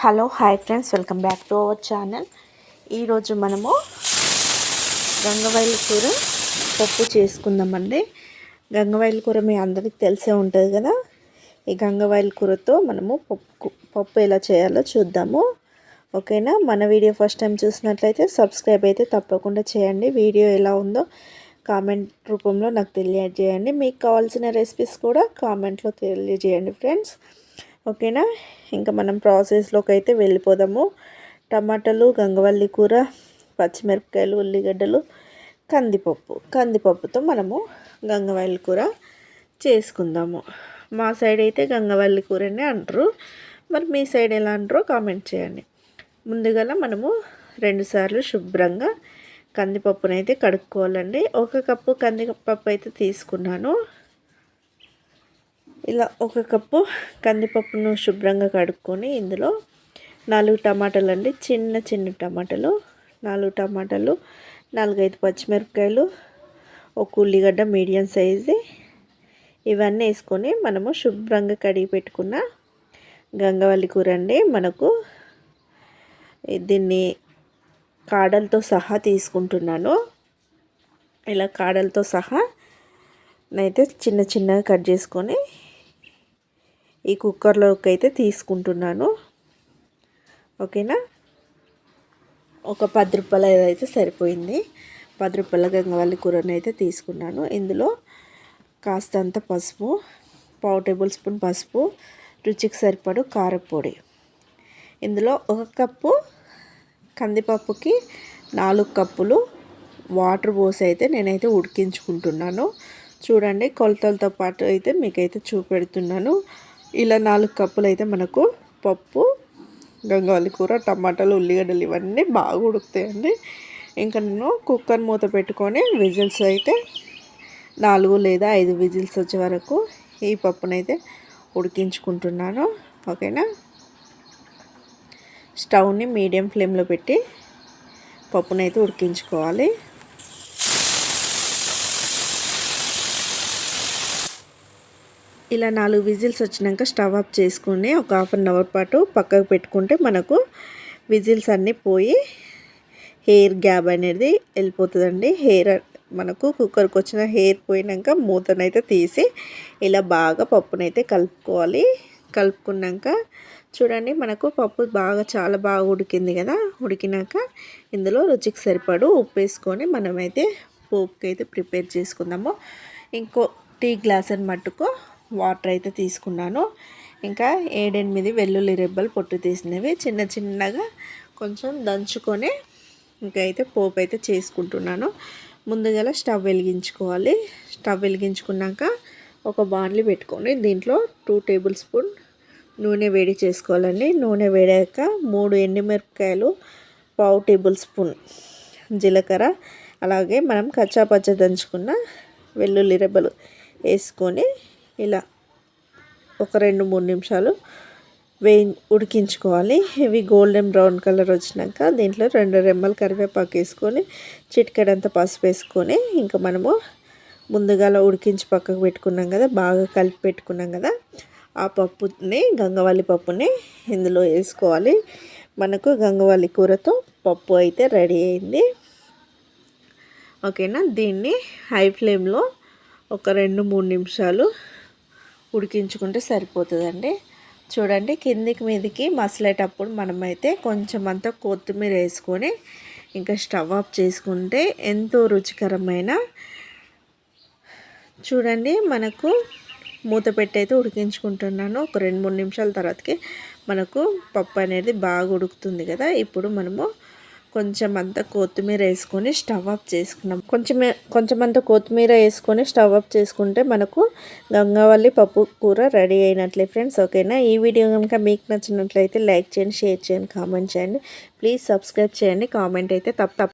Hello hi friends, welcome back to our channel. ఈరోజు మనము గంగవాయిల కూర పప్పు చేసుకుందామండి. గంగవాయిల కూర మీ అందరికీ తెలిసే ఉంటుంది కదా. ఈ గంగవాయిల కూరతో మనము పప్పు ఎలా చేయాలో చూద్దాము. ఓకేనా. మన వీడియో ఫస్ట్ టైం చూసినట్లయితే సబ్స్క్రైబ్ అయితే తప్పకుండా చేయండి. వీడియో ఎలా ఉందో కామెంట్ రూపంలో నాకు తెలియజేయండి. మీకు కావాల్సిన రెసిపీస్ కూడా కామెంట్లో తెలియజేయండి ఫ్రెండ్స్. ఓకేనా. ఇంకా మనం ప్రాసెస్లోకి అయితే వెళ్ళిపోదాము. టమాటాలు, గంగవల్లి కూర, పచ్చిమిరపకాయలు, ఉల్లిగడ్డలు, కందిపప్పుతో మనము గంగవల్లి కూర చేసుకుందాము. మా సైడ్ అయితే గంగవల్లి కూరనే అంటారు. మరి మీ సైడ్ ఎలా అంటారో కామెంట్ చేయండి. ముందుగా మనము 2 సార్లు శుభ్రంగా కందిపప్పునైతే కడుక్కోవాలండి. 1 కప్పు కందిపప్పు అయితే తీసుకున్నాను. ఇలా 1 కప్పు కందిపప్పును శుభ్రంగా కడుక్కొని ఇందులో 4 టమాటాలు అండి, చిన్న టమాటాలు, 4 టమాటాలు, 4-5 పచ్చిమిరపకాయలు, 1 ఉల్లిగడ్డ మీడియం సైజు, ఇవన్నీ వేసుకొని మనము శుభ్రంగా కడిగి పెట్టుకున్న గంగవల్లి కూర అండి. మనకు దీన్ని కాడలతో సహా తీసుకుంటున్నాను. ఇలా కాడలతో సహా నైతే చిన్నగా కట్ చేసుకొని ఈ కుక్కర్లోకి అయితే తీసుకుంటున్నాను. ఓకేనా. ఒక 10 రూపాయలు అయితే సరిపోయింది. 10 రూపాయల గంగవల్లి కూరని అయితే తీసుకున్నాను. ఇందులో కాస్తంత పసుపు, 1/2 టేబుల్ స్పూన్ పసుపు, రుచికి సరిపడు కారపొడి. ఇందులో 1 కప్పు కందిపప్పుకి 4 కప్పులు వాటర్ పోసి అయితే నేనైతే ఉడికించుకుంటున్నాను. చూడండి, కొలతలతో పాటు అయితే మీకైతే చూపెడుతున్నాను. ఇలా 4 కప్పులు అయితే మనకు పప్పు, గంగవల్లి కూర, టమాటాలు, ఉల్లిగడ్డలు ఇవన్నీ బాగా ఉడుకుతాయండి. ఇంకా నేను కుక్కర్ మూత పెట్టుకొని విజిల్స్ అయితే 4 లేదా 5 విజిల్స్ వచ్చే వరకు ఈ పప్పునైతే ఉడికించుకుంటున్నాను. ఓకేనా. స్టవ్ని మీడియం ఫ్లేమ్లో పెట్టి పప్పునైతే ఉడికించుకోవాలి. ఇలా 4 విజిల్స్ వచ్చినాక స్టవ్ ఆఫ్ చేసుకుని ఒక 1/2 అవర్ పాటు పక్కకు పెట్టుకుంటే మనకు విజిల్స్ అన్నీ పోయి హెయిర్ గ్యాప్ అనేది వెళ్ళిపోతుందండి. హెయిర్ మనకు కుక్కర్కి వచ్చిన హెయిర్ పోయినాక మూతనైతే తీసి ఇలా బాగా పప్పునైతే కలుపుకోవాలి. కలుపుకున్నాక చూడండి, మనకు పప్పు చాలా బాగా ఉడికింది కదా. ఉడికినాక ఇందులో రుచికి సరిపడు ఉప్పు వేసుకొని మనమైతే పోపుకి అయితే ప్రిపేర్ చేసుకుందాము. ఇంకో టీ గ్లాస్ అని మట్టుకు వాటర్ అయితే తీసుకున్నాను. ఇంకా 7-8 వెల్లుల్లి రెబ్బలు పొట్టు తీసినవి చిన్నగా కొంచెం దంచుకొని ఇంకా అయితే పోపు అయితే చేసుకుంటున్నాను. ముందుగా స్టవ్ వెలిగించుకోవాలి. స్టవ్ వెలిగించుకున్నాక ఒక బాండ్లీ పెట్టుకొని దీంట్లో 2 టేబుల్ స్పూన్ నూనె వేడి చేసుకోవాలండి. నూనె వేడాక 3 ఎండుమిరపకాయలు, 1/2 టేబుల్ స్పూన్ జీలకర్ర, అలాగే మనం కచ్చాపచ్చ దంచుకున్న వెల్లుల్లి రెబ్బలు వేసుకొని ఇలా ఒక 2-3 నిమిషాలు ఉడికించుకోవాలి. ఇవి గోల్డెన్ బ్రౌన్ కలర్ వచ్చినాక దీంట్లో 2 రెమ్మలు కరివేపాకు వేసుకొని చిటికెడంత పసుపు వేసుకొని ఇంకా మనము ముందుగా ఉడికించి పక్కకు పెట్టుకున్నాం కదా, బాగా కలిపి పెట్టుకున్నాం కదా, ఆ పప్పుని గంగవల్లి పప్పుని ఇందులో వేసుకోవాలి. మనకు గంగవల్లి కూరతో పప్పు అయితే రెడీ అయింది. ఓకేనా. దీన్ని హై ఫ్లేమ్లో ఒక 2-3 నిమిషాలు ఉడికించుకుంటే సరిపోతుందండి. చూడండి, కిందికి మీదికి మసలేటప్పుడు మనమైతే కొంచెం అంతా కొత్తిమీర వేసుకొని ఇంకా స్టవ్ ఆఫ్ చేసుకుంటే ఎంతో రుచికరమైన, చూడండి మనకు మూత పెట్టి అయితే ఉడికించుకుంటున్నాను. ఒక 2-3 నిమిషాల తర్వాతకి మనకు పప్పు అనేది బాగా ఉడుకుతుంది కదా. ఇప్పుడు మనము కొంచెం అంతా కొత్తిమీర వేసుకొని స్టవ్ ఆఫ్ చేసుకున్నాం. కొంచెం అంతా కొత్తిమీర వేసుకొని స్టవ్ ఆఫ్ చేసుకుంటే మనకు గంగవల్లి పప్పు కూర రెడీ అయినట్లే ఫ్రెండ్స్. ఓకేనా. ఈ వీడియో కనుక మీకు నచ్చినట్లయితే లైక్ చేయండి, షేర్ చేయండి, కామెంట్ చేయండి. ప్లీజ్ సబ్స్క్రైబ్ చేయండి. కామెంట్ అయితే